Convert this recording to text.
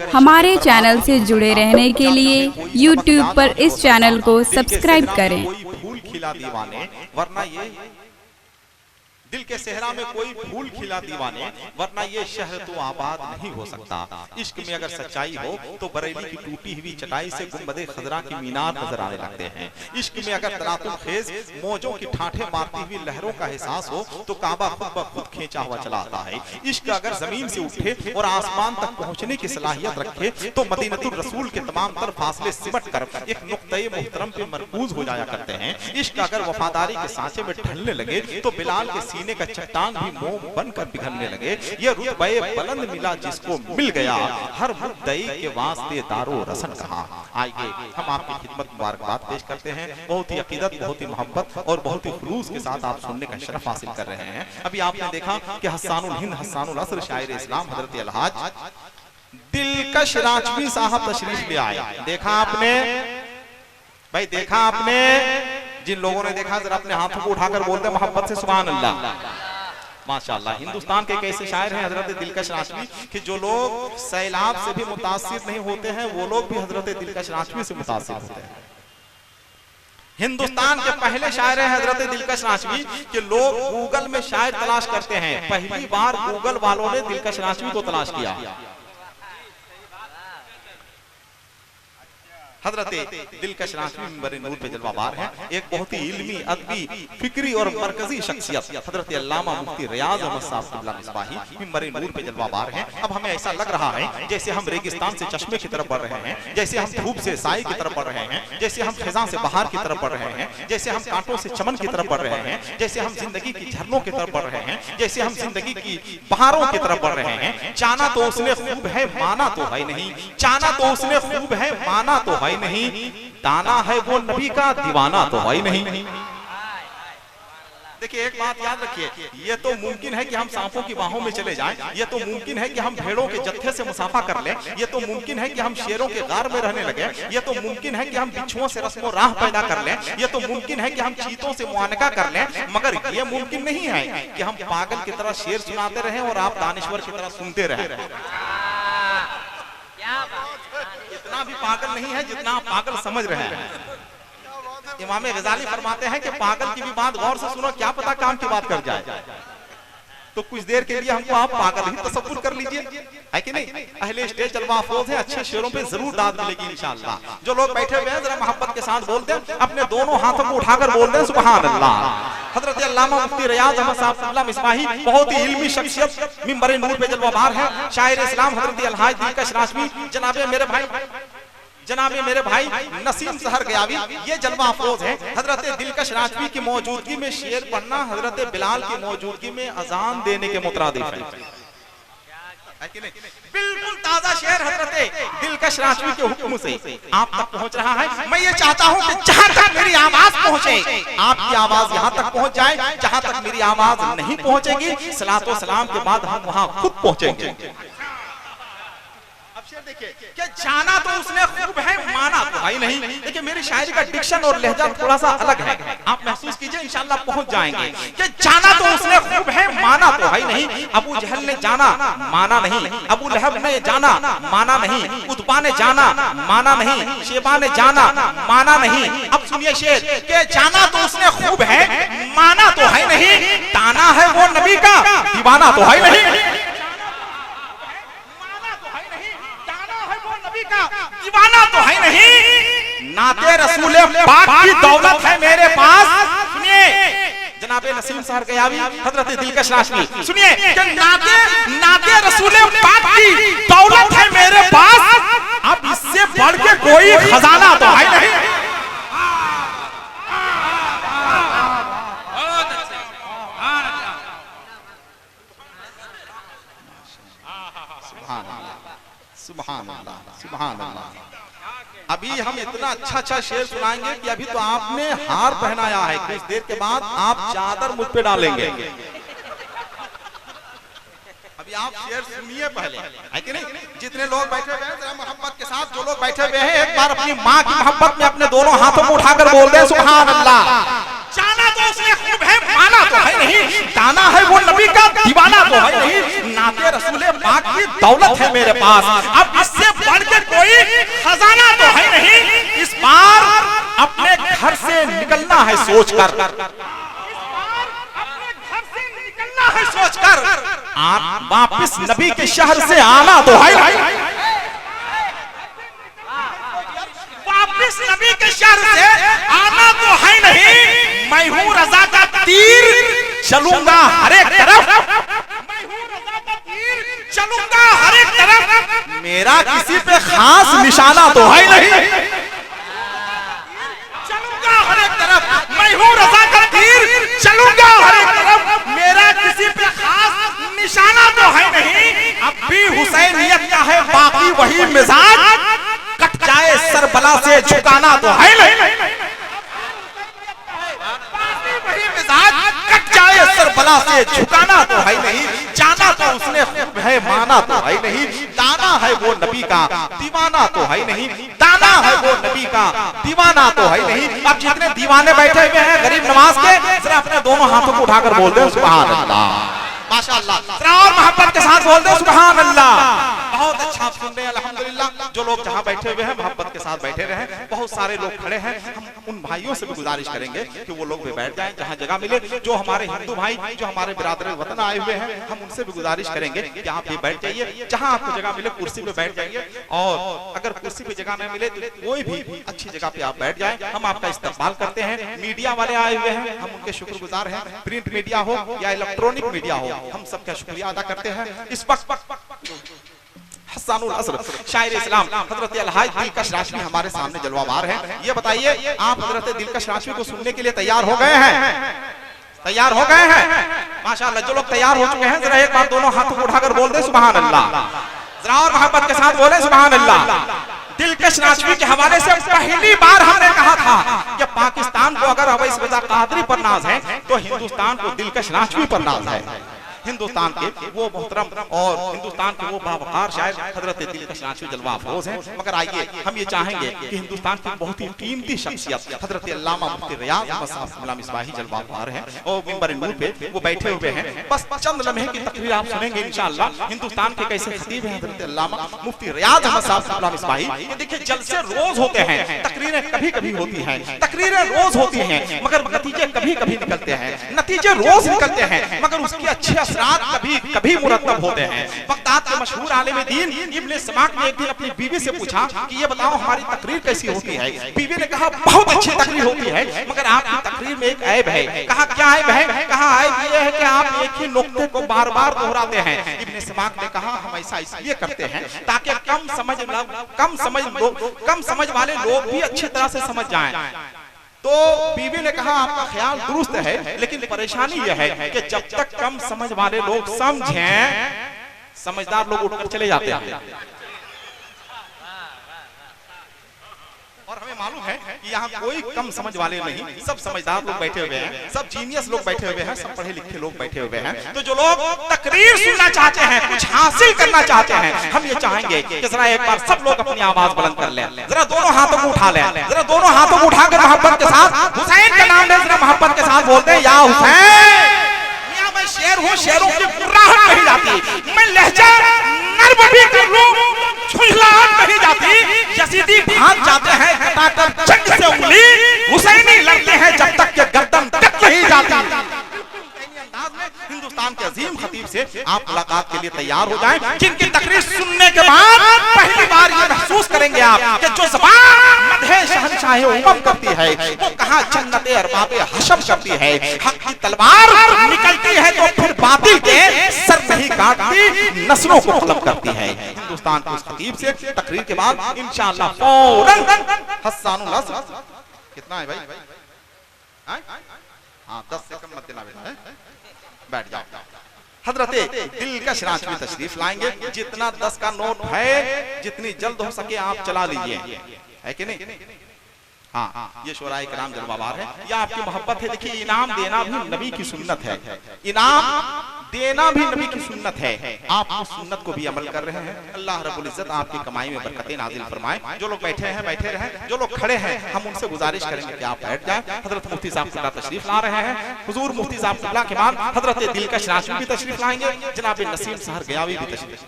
हमारे चैनल से जुड़े रहने के लिए YouTube पर इस चैनल को सब्सक्राइब करें। कोई फूल खिला दीवाने, वरना ये दिल के सेहरा में कोई फूल खिला दीवाने, वरना ये शहर तो आबाद नहीं हो सकता। इश्क में अगर सच्चाई हो तो बरेली की टूटी हुई चटाई से गुंबदे खजरा की मीनार नजर आने लगते हैं। इश्क में अगर तरातुल खेज मौजों की ठाठे मारती हुई लहरों का एहसास हो तो काबा खुद ब खुद खींचा हुआ चला आता है। इश्क अगर जमीन से उठे और आसमान तक पहुंचने की सलाहियत रखे तो मदीनतुर रसूल के तमाम तर फासले सिमट कर एक नुक्ते मोहतरम पे मरकूज हो जाया करते हैं। इश्क अगर वफादारी के सांचे में ढलने लगे तो बिलाल के सीने का चट्टान भी मोम बनकर पिघलने लगे। ये रुतबे बुलंद मिला जिसको मिल गया, हर मुद्दई के वास्ते दारो रसन कहा। आइए हम आपकी खिदमत मुबारकबाद पेश करते हैं। बहुत ही अकीदत, बहुत ही मोहब्बत और बहुत ही खुलूस के साथ आप सुनने का शरफ हासिल कर रहे हैं। अभी आपने देखा कि हस्सानुल हिंद हस्सानुल असर शायर इस्लाम हजरत अलहाज दिलकश राजवी साहब तशरीफ ले आए। देखा आपने भाई, देखा आपने? जिन लोगों ने देखा जरा अपने हाथों को उठाकर बोलते हैं मोहब्बत से सुभान अल्लाह। माशाअल्लाह, हिंदुस्तान के कैसे शायर हैं हजरत दिलकश राजवी कि जो लोग सैलाब से भी मुतासिर नहीं होते हैं वो लोग भी हजरत दिलकश राजवी से मुतासिर होते हैं। हिंदुस्तान के पहले शायर हैं हजरत दिलकश राजवी कि लोग गूगल में शायर तलाश करते हैं। पहली बार गूगल वालों ने दिलकश राजवी को तलाश किया। हजरत दिलकश राजवी मिंबर नूर पे जलवाबार हैं। एक बहुत ही इल्मी, अदबी, फिक्री और मरकजी शख्सियत हजरत अल्लामा मुफ्ती रियाज अहमद साहब क़िबला मिसबाही मिंबर नूर पे जलवाबार हैं। अब हमें ऐसा लग रहा है जैसे हम रेगिस्तान से चश्मे की तरफ बढ़ रहे हैं, जैसे हम धूप से साई की तरफ बढ़ रहे हैं, जैसे हम खिज़ां से बहार की तरफ बढ़ रहे हैं, जैसे हम कांटों से चमन की तरफ बढ़ रहे हैं, जैसे हम जिंदगी की झरनों की तरफ बढ़ रहे हैं, जैसे हम जिंदगी की बहारों की तरफ बढ़ रहे हैं। जाना तो उसने खूब है, माना तो है नहीं। जाना तो उसने खूब है, माना तो है नहीं। ताना है वो नबी का, दीवाना तो है नहीं। देखिए एक बात याद रखिए, ये तो मुमकिन है कि हम सांपों की बाहों में चले जाएं, ये तो मुमकिन है कि हम भेड़ों के जत्थे से मुसाफा कर लें, ये तो मुमकिन है कि हम शेरों के गार में रहने लगे, ये तो मुमकिन है कि हम बिच्छुओं से रस्मो राह पैदा कर लें, ये तो मुमकिन है कि हम चीतों से मुआनका कर लें, मगर ये मुमकिन नहीं है कि हम पागल की तरह शेर सुनाते रहें और आप दानिश्वर की तरह सुनते रहें। इतना भी पागल नहीं है जितना आप पागल समझ रहे हैं। इमाम गजाली फरमाते हैं कि पागल की भी बात गौर से सुनो, क्या पता काम की बात कर जाए। तो कुछ देर के लिए हमको आप पागल ही तसव्वुर कर लीजिए, है कि नहीं? अहले स्टेज जलवा अफरोज है, अच्छे शेरों पे जरूर दाद मिलेगी इंशाअल्लाह। जो लोग बैठे हुए हैं जरा मोहब्बत के साथ बोलते हैं, अपने दोनों हाथों को उठाकर बोलते हैं सुभान अल्लाह। हजरत अल्लामा मुफ्ती रियाज अहमद साहब क़िबला मिसबाही बहुत ही इल्मी शख्सियत मिंबर नूर पे जलवाबार है। शायर इस्लाम हजरत अलहाज दिलकश राजवी जनाबे मेरे भाई नसीम सहर गयावी, ये जलवा अफरोज है। हजरत दिलकश राजवी की मौजूदगी में शेर पढ़ना हजरत बिलाल की मौजूदगी में अजान देने के मुतरादिफ है कि नहीं? बिल्कुल ताजा शेर हजरत दिलकश राजवी के हुक्म से आप तक पहुंच रहा है। मैं ये चाहता हूं कि जहां तक मेरी आवाज पहुंचे, आपकी आवाज यहां तक पहुंच जाए। जहां तक मेरी आवाज नहीं पहुंचेगी, सलातो सलाम के बाद हम वहां खुद पहुंचेंगे। देखिए कि जाना तो उसने खूब है, माना तो है नहीं। देखिए मेरी शायरी का डिक्शन और लहजा थोड़ा सा अलग है, आप महसूस कीजिए, इंशाअल्लाह पहुंच जाएंगे। कि जाना तो उसने खूब है, माना तो है नहीं। अबू जहल ने जाना, माना नहीं। अबू लहब ने जाना, माना नहीं। उतबा ने जाना, माना नहीं। शेबा ने जाना, माना नहीं। अब सुनिए शेर कि जाना तो उसने खूब है, माना तो है नहीं। ताना है वो नबी का, दीवाना तो है नहीं। दीवाना तो है नहीं। नाते रसूल पाक की दौलत है मेरे पास। सुनिए जनाबे नसीम सहर गयावी हजरत दिलकश राजवी, सुनिए कि नाते रसूल पाक की दौलत है मेरे पास। अब इससे बढ़ के कोई खजाना तो है नहीं। सुभान अल्लाह, सुभान अल्लाह। अभी हम इतना अच्छा शेर सुनाएंगे कि अभी तो आपने हार पहनाया है, कुछ देर के बाद आप चादर मुझ पे डालेंगे। अभी आप शेर सुनिए पहले, है कि नहीं? जितने लोग बैठे हुए हैं जरा मोहब्बत के साथ, जो लोग बैठे हुए हैं एक बार अपनी माँ की मोहब्बत में अपने दोनों हाथों को उठाकर बोल दे सुभान अल्लाह। जाना तो उसने खूब है, माना तो है नहीं। ताना है वो नबी का, दीवाना तो है नहीं। नाते रसूल पाक की दौलत है मेरे पास। अब इससे धन के कोई खजाना तो है नहीं, इस बार अपने घर से निकलना है सोचकर, सोचकर वापिस नबी के शहर से आना तो है, वापिस नबी के शहर से आना तो है नहीं। मैं हूँ रजा का तीर चलूंगा हर एक तरफ, मैं हूँ रजा का तीर चलूंगा हर एक तरफ, मेरा किसी पे खास निशाना तो है नहीं, चलूंगा हर एक तरफ, मैं हूँ रजा का तीर चलूंगा हर एक तरफ, मेरा किसी पे खास निशाना तो है नहीं। अब भी हुसैनियत का है बाकी वही मिजाज, कट जाए सरबला से झुकाना तो है नहीं, वही मिजाज कट जाए सरबला से झुकाना तो है नहीं। जाना तो उसने है, माना तो है नहीं, दाना है वो नबी का दीवाना तो है नहीं, दाना है वो नबी का दीवाना तो है नहीं। अब जितने दीवाने बैठे हुए हैं गरीब नवाज के, जरा अपने दोनों हाथों को उठाकर बोल दे सुभान अल्लाह, माशाअल्लाह, जरा और मोहब्बत के साथ बोल दे सुभान अल्लाह। बहुत अच्छा आप सुन रहे हैं अल्हम्दुलिल्लाह। जो लोग जहाँ बैठे हुए हैं मोहब्बत के साथ बैठे रहे, बहुत सारे लोग खड़े हैं, हम उन भाइयों से भी गुजारिश करेंगे कि वो लोग भी बैठ जाएं जहाँ जगह मिले। जो हमारे हिंदू भाई जो हमारे बिरादर वतन आए हुए हैं, हम उनसे भी गुजारिश करेंगे कि आप भी बैठ जाइए, जहाँ आपको जगह मिले कुर्सी पे बैठ जाइए, और अगर कुर्सी पे जगह न मिले तो कोई भी अच्छी जगह पे आप बैठ जाए। हम आपका इस्तेमाल करते हैं। मीडिया वाले आए हुए हैं, हम उनके शुक्रगुजार हैं, प्रिंट मीडिया हो या इलेक्ट्रॉनिक मीडिया हो, हम सबका शुक्रिया अदा करते हैं। इस वक्त हस्सानुल असर शायर इस्लाम हजरत अलहाज दिलकश राशवी हमारे सामने जलवाबार हैं। ये बताइए आप हजरत दिलकश राशवी को सुनने के लिए तैयार हो गए हैं? तैयार हो गए हैं? माशाअल्लाह, जो लोग तैयार हो चुके हैं जरा एक बार दोनों हाथों को उठाकर बोल दे सुभान अल्लाह, जरा और मोहब्बत के साथ बोले सुभान अल्लाह। दिलकश राशवी के हवाले से पहली बार हमने कहा था कि पाकिस्तान को अगर अवैस रजा कादरी पर नाज है तो हिंदुस्तान को दिलकश राशवी पर नाज है। हिंदुस्तान के वो मोहतरम और हिंदुस्तान के वो बावकार शायर हजरत दिलकश राशवी जलवा अफरोज हैं। मगर आइए हम ये चाहेंगे कि हिंदुस्तान की बहुत ही कीमती शख्सियत हजरत अल्लामा मुफ्ती रियाज अहमद साहब गुलाम मिसबाही जलवा अफरोज हैं और मिंबर नूर पे वो बैठे हुए हैं। बस चंद लम्हे की तकरीर आप सुनेंगे इंशाअल्लाह। हिंदुस्तान के कैसे खतीब हैं हजरत अल्लामा मुफ्ती रियाज अहमद साहब गुलाम मिसबाही। ये देखिए जलसे रोज होते हैं, तकरीरें कभी कभी होती हैं, तकरीरें रोज होती हैं, मगर नतीजे कभी कभी निकलते हैं, नतीजे रोज निकलते हैं, मगर उसकी अच्छी असरात कभी कभी मुरतब होते हैं। बगदाद के मशहूर आलिम दीन इब्ने समाक ने एक दिन अपनी बीवी से पूछा कि ये बताओ हमारी तकरीर कैसी होती है। बीवी ने कहा बहुत अच्छी तकरीर होती है, मगर आपकी तकरीर में एक ऐब है। कहा क्या ऐब है? कहा ऐब ये है कि आप एक ही नुक्ते को बार बार दोहराते हैं। इब्ने समाक ने कहा हम ऐसा इसलिए करते हैं ताकि कम समझ वाले लोग भी अच्छी तरह से समझ जाएं। तो बीवी ने कहा आपका ख्याल दुरुस्त है, लेकिन परेशानी यह है कि जब तक कम समझ वाले लोग समझें, समझदार लोग उठकर चले जाते हैं। और हमें मालूम है कि यहाँ कोई कम समझ वाले नहीं, सब समझदार लोग बैठे हुए हैं, सब जीनियस लोग बैठे हुए हैं, सब पढ़े लिखे लोग बैठे हुए हैं। तो जो लोग तकरीर सुनना चाहते हैं, कुछ हासिल करना चाहते हैं, हम ये चाहेंगे कि जरा एक बार सब लोग अपनी आवाज बुलंद कर लें, जरा दोनों हाथों को उठा लें, जरा दोनों हाथों को उठाकर मोहब्बत के साथ हुसैन का नाम लें, जरा मोहब्बत के साथ बोलते हैं या हुसैन। मैं शेर हूँ, शेरों की मुर्राहट नहीं जाती, मैं लहजा नर्म भी कर लूं छुझलाहट नहीं जाती। यजीदी भाग जाते हैं कटाकर जंग से उंगली, हुसैनी लड़ते हैं जब तक के गर्दन तक नहीं जाती। हिंदुस्तान के अजीम खतीब से आप मुलाकात के लिए तैयार हो जाएं, जिनकी तकरीर सुनने के बाद पहली बार ये महसूस करेंगे आप कि जो ज़बान मदहे शहंशाहे उम्म करती है वो कहाँ जन्नते अरबाबे हशम करती है। हक की तलवार निकलती है तो फिर बातिल के सर नहीं काटती, नस्लों को खत्म करती है। हिंदुस्तान के उस खतीब से तकरीर के बाद इंशाअल्लाह फौरन हस्सानुल असर कितना है भाई? हाँ 10 सेकंड मत देना बेटा, बैठ जाओ। हजरत दिलकश राशवी तशरीफ लाएंगे। जितना 10 का नोट है जितनी जल्द हो सके आप चला लीजिए, है कि नहीं? हाँ, ये शोराए कराम जलवाबार है, ये आपकी मोहब्बत है। देखिए इनाम देना भी नबी की सुन्नत है, इनाम देना भी नबी की सुन्नत है। आप उस सुन्नत को भी अमल कर रहे हैं। अल्लाह रब्बुल इज्जत आपकी कमाई में बरकतें नाजिल फरमाए। जो लोग बैठे हैं बैठे रहें, जो लोग खड़े हैं हम उनसे गुजारिश करेंगे कि आप बैठ जाएं। हजरत मुफ्ती साहब किबला तशरीफ ला रहे हैं। हुजूर मुफ्ती साहब किबला के बाद हजरत दिलकश राशवी भी तशरीफ लाएंगे, जनाब नसीम सहर गयावी भी तशरीफ